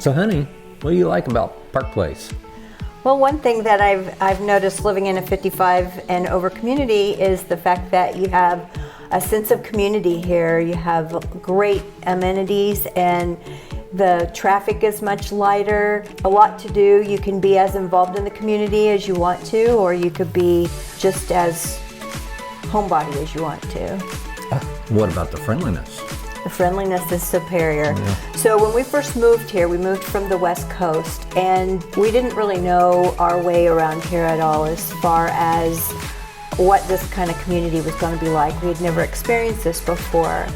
So honey, what do you like about Park Place? Well, one thing that I've noticed living in a 55 and over community is the fact that you have a sense of community here. You have great amenities and the traffic is much lighter, a lot to do. You can be as involved in the community as you want to, or you could be just as homebody as you want to. What about the friendliness? The friendliness is superior. Yeah. So when we first moved here, we moved from the West Coast, and we didn't really know our way around here at all as far as what this kind of community was going to be like. We had never experienced this before.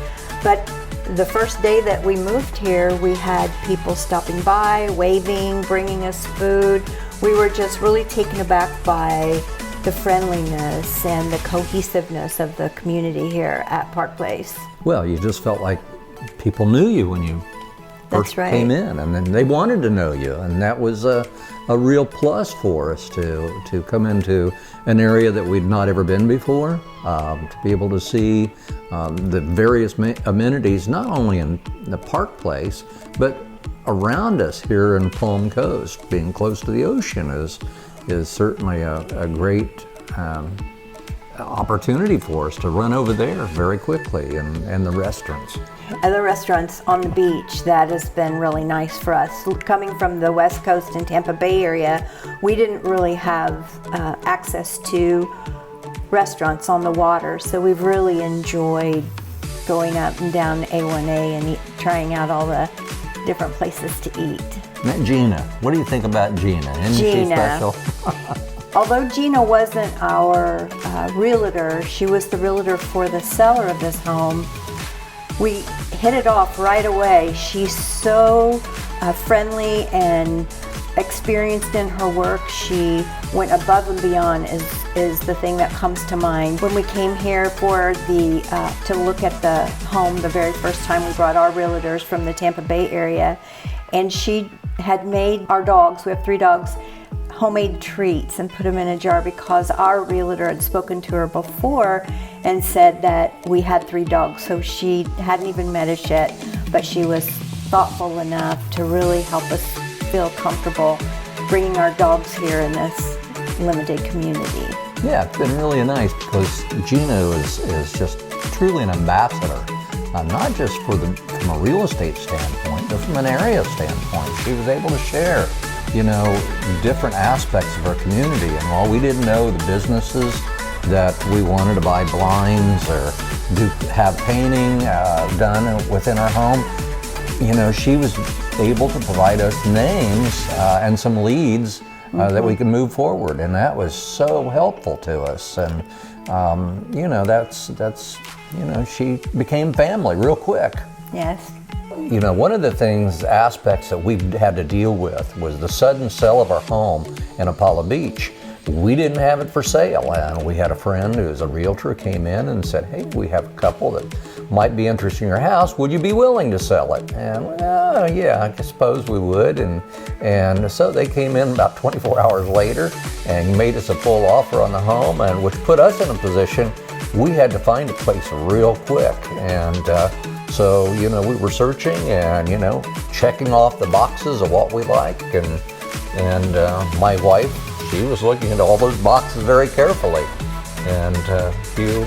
But the first day that we moved here, we had people stopping by, waving, bringing us food. We were just really taken aback by the friendliness and the cohesiveness of the community here at Park Place. Well, you just felt like people knew you when you first came in, and then they wanted to know you, and that was a real plus for us to come into an area that we'd not ever been before, to be able to see the various amenities, not only in the Park Place, but around us here in Palm Coast. Being close to the ocean is certainly a great opportunity for us to run over there very quickly, and the restaurants. And the restaurants on the beach, that has been really nice for us. Coming from the West Coast and Tampa Bay area, we didn't really have access to restaurants on the water, so we've really enjoyed going up and down A1A and trying out all the different places to eat. Met Gina. What do you think about Gina? Isn't she special? Although Gina wasn't our realtor, she was the realtor for the seller of this home. We hit it off right away. She's so friendly and experienced in her work. She went above and beyond is the thing that comes to mind. When we came here for to look at the home the very first time, we brought our realtors from the Tampa Bay area, and she had made our dogs, we have 3 dogs, homemade treats and put them in a jar because our realtor had spoken to her before and said that we had 3 dogs. So she hadn't even met us yet, but she was thoughtful enough to really help us feel comfortable bringing our dogs here in this limited community. Yeah, it's been really nice because Gina is just truly an ambassador, not just from a real estate standpoint, but from an area standpoint. She was able to share different aspects of our community. And while we didn't know the businesses that we wanted to buy blinds or have painting done within our home, she was able to provide us names and some leads that we could move forward. And that was so helpful to us. And, she became family real quick. Yes. One of the aspects that we had to deal with was the sudden sale of our home in Apollo Beach. We didn't have it for sale, and we had a friend who's a realtor came in and said, hey, we have a couple that might be interested in your house. Would you be willing to sell it? And yeah, I suppose we would. And so they came in about 24 hours later and made us a full offer on the home, and which put us in a position we had to find a place real quick. And so, we were searching and, checking off the boxes of what we like. And my wife, she was looking at all those boxes very carefully. And you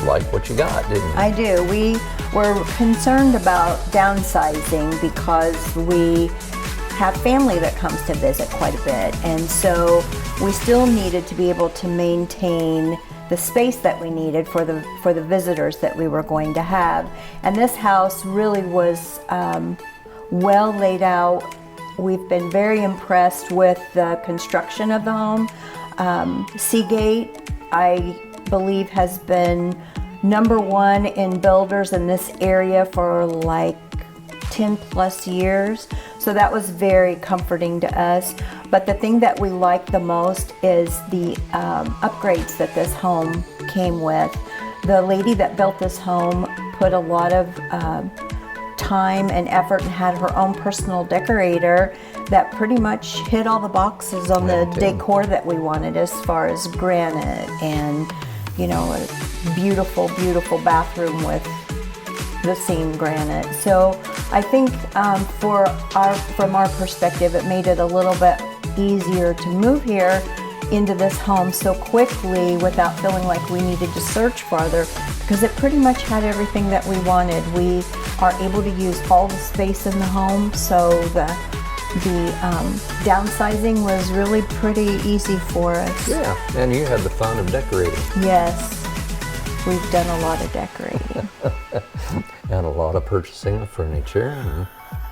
like what you got, didn't you? I do. We were concerned about downsizing because we have family that comes to visit quite a bit. And so we still needed to be able to maintain the space that we needed for the visitors that we were going to have. And this house really was well laid out. We've been very impressed with the construction of the home. Seagate, I believe, has been #1 in builders in this area for like 10 plus years. So that was very comforting to us. But the thing that we like the most is the upgrades that this home came with. The lady that built this home put a lot of time and effort and had her own personal decorator that pretty much hit all the boxes on the decor that we wanted, as far as granite and a beautiful, beautiful bathroom with the seam granite. So I think from our perspective, it made it a little bit easier to move here into this home so quickly without feeling like we needed to search farther, because it pretty much had everything that we wanted. We are able to use all the space in the home, so the downsizing was really pretty easy for us. Yeah, and you had the fun of decorating. Yes, we've done a lot of decorating. And a lot of purchasing of furniture.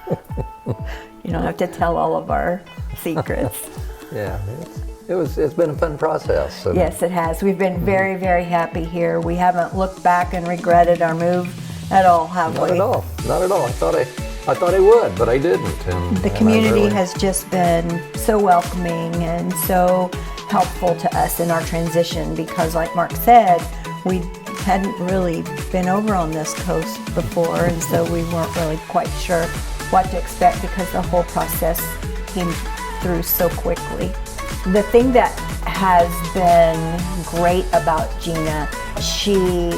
You don't have to tell all of our secrets. Yeah, it's been a fun process. So. Yes, it has. We've been very, very happy here. We haven't looked back and regretted our move at all, have we? Not at all. Not at all. I thought I would, but I didn't. And the community has just been so welcoming and so helpful to us in our transition, because like Mark said, we hadn't really been over on this coast before, and so we weren't really quite sure what to expect because the whole process came through so quickly. The thing that has been great about Gina, she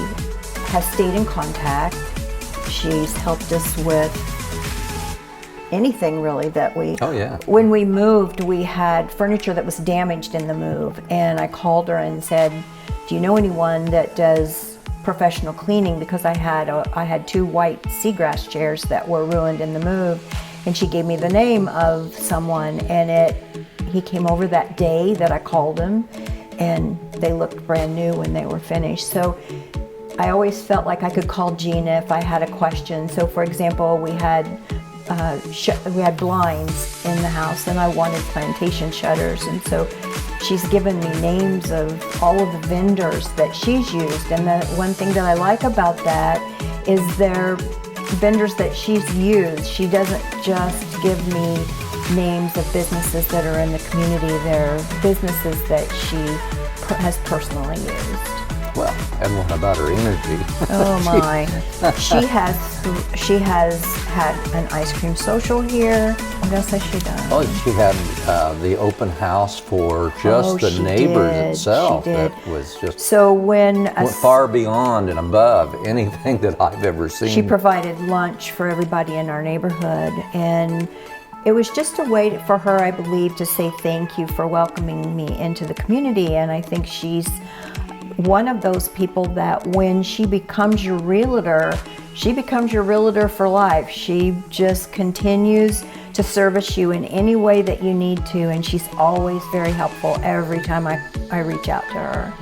has stayed in contact. She's helped us with anything really that we... Oh, yeah. When we moved, we had furniture that was damaged in the move, and I called her and said, do you know anyone that does professional cleaning? Because I had 2 white seagrass chairs that were ruined in the move, and she gave me the name of someone, and he came over that day that I called him, and they looked brand new when they were finished. So I always felt like I could call Gina if I had a question. So for example, we had blinds in the house, and I wanted plantation shutters, and so she's given me names of all of the vendors that she's used. And the one thing that I like about that is they're vendors that she's used. She doesn't just give me names of businesses that are in the community. They're businesses that she has personally used. Well, and what about her energy? Oh my. She has had an ice cream social here. What else has she done? Oh, she had the open house for just the neighbors itself. She did. That was just so went far beyond and above anything that I've ever seen. She provided lunch for everybody in our neighborhood, and it was just a way for her, I believe, to say thank you for welcoming me into the community. And I think she's one of those people that when she becomes your realtor, she becomes your realtor for life. She just continues to service you in any way that you need to, and she's always very helpful every time I reach out to her.